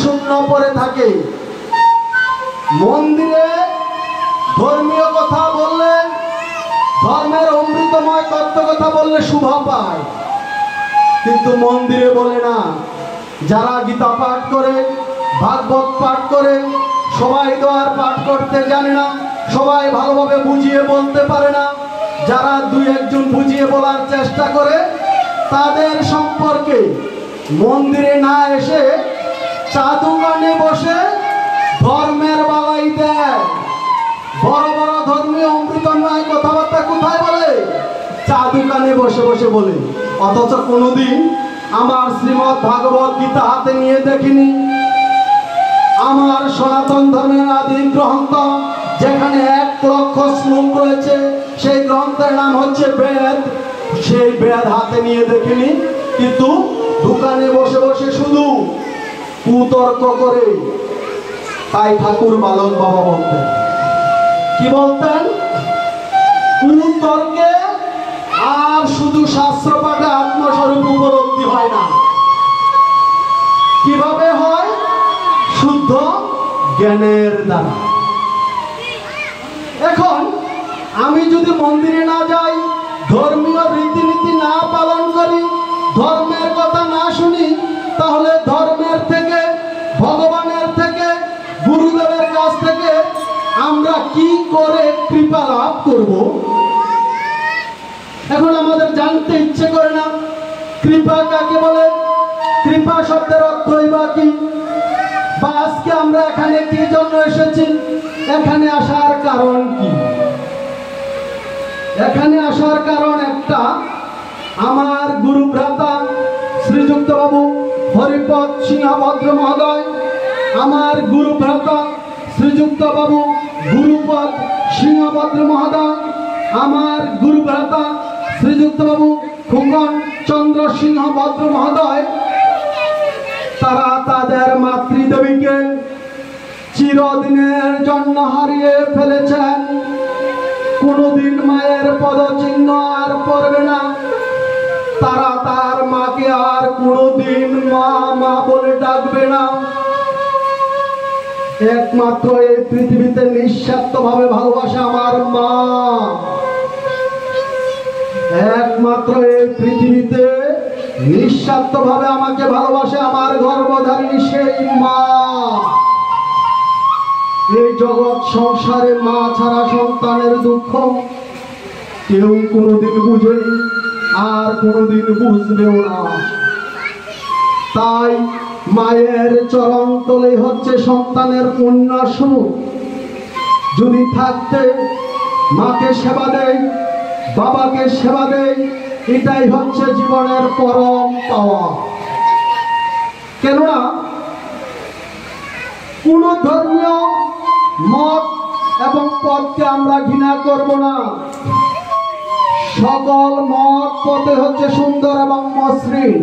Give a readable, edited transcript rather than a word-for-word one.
শূন্য পড়ে থাকে। মন্দিরে ধর্মীয় কথা বললে, ধর্মের অমৃতময় তত্ত্ব কথা বললে শোভা পায়, কিন্তু মন্দিরে বলে না। যারা গীতা পাঠ করে, ভাগবত পাঠ করে, সবাই তো আর পাঠ করতে জানে না, সবাই ভালোভাবে বুঝিয়ে বলতে পারে না। যারা দুই একজন বুঝিয়ে বলার চেষ্টা করে, তাদের সম্পর্কে মন্দিরে না এসে চা দোকানে বসে ধর্মের বালাই দেয়। বড় বড় ধর্মীয় অমৃতময় কথাবার্তা কোথায় বলে? চা দোকানে বসে বসে বলে। অথচ কোনোদিন আমার শ্রীমদ ভাগবত গীতা হাতে নিয়ে দেখিনি। আমার সনাতন ধর্মের আদি গ্রন্থ, যেখানে 1 লক্ষ শ্লোক রয়েছে, সেই গ্রন্থের নাম হচ্ছে বেদ, সেই বেদ হাতে নিয়ে দেখিনি। কিন্তু দোকানে বসে বসে শুধু কুতর্ক করে। তাই ঠাকুর বালক বাবা বলতেন, কি বলতেন? কুতর্কে আর শুধু শাস্ত্র পাঠে আত্মস্বরূপ উপলব্ধি হয় না। কিভাবে হয়? শুদ্ধ জ্ঞানের দ্বারা। এখন আমি যদি মন্দিরে না যাই, ধর্মীয় রীতিনীতি না পালন করি, ধর্মের কথা না শুনি, তাহলে ধর্মের থেকে, ভগবানের থেকে, গুরুদেবের কাছ থেকে আমরা কি করে কৃপা লাভ করব? এখন আমাদের জানতে ইচ্ছে করে না, কৃপা কাকে বলে? কৃপা শব্দের অর্থই বা কি? বা আজকে আমরা এখানে কি জন্য এসেছি? এখানে আসার কারণ কি? এখানে আসার কারণ একটা, আমার গুরু ভ্রাতা শ্রীযুক্ত বাবু হরিপদ সিংহ ভদ্র মহোদয়, আমার গুরু ভ্রাতা শ্রীযুক্ত বাবু গুরুপদ সিংহ ভদ্র মহোদয়, আমার গুরু ভ্রাতা শ্রীযুক্ত বাবু খোকন চন্দ্র সিংহ ভদ্র মহোদয়, তারা তাদের মাতৃদেবীকে চিরদিনের জন্য হারিয়ে ফেলেছেন। কোনদিন মায়ের পদচিহ্ন আর পড়বে না। তারা তার মাকে আর কোনদিন মা মা বলে ডাকবে না। একমাত্র এই পৃথিবীতে নিঃস্বার্থভাবে ভালোবাসে আমার মা। একমাত্র এই পৃথিবীতে নিঃস্বার্থভাবে আমাকে ভালোবাসে আমার গর্ভধারিণী সেই মা। এই জগৎ সংসারে মা ছাড়া সন্তানের দুঃখ কেউ কোনোদিন বুঝেনি, আর কোনোদিন বুঝবেও না। তাই মায়ের চরণ তলে হচ্ছে সন্তানের পুণ্য সুখ। যদি থাকতে মাকে সেবা দেয়, বাবাকে সেবা দেয়, এটাই হচ্ছে জীবনের পরম পাওয়া। কেননা কোন ধর্মীয় মত এবং পথকে আমরা ঘৃণা করব না। সকল মত পথে হচ্ছে সুন্দর এবং মসৃণ।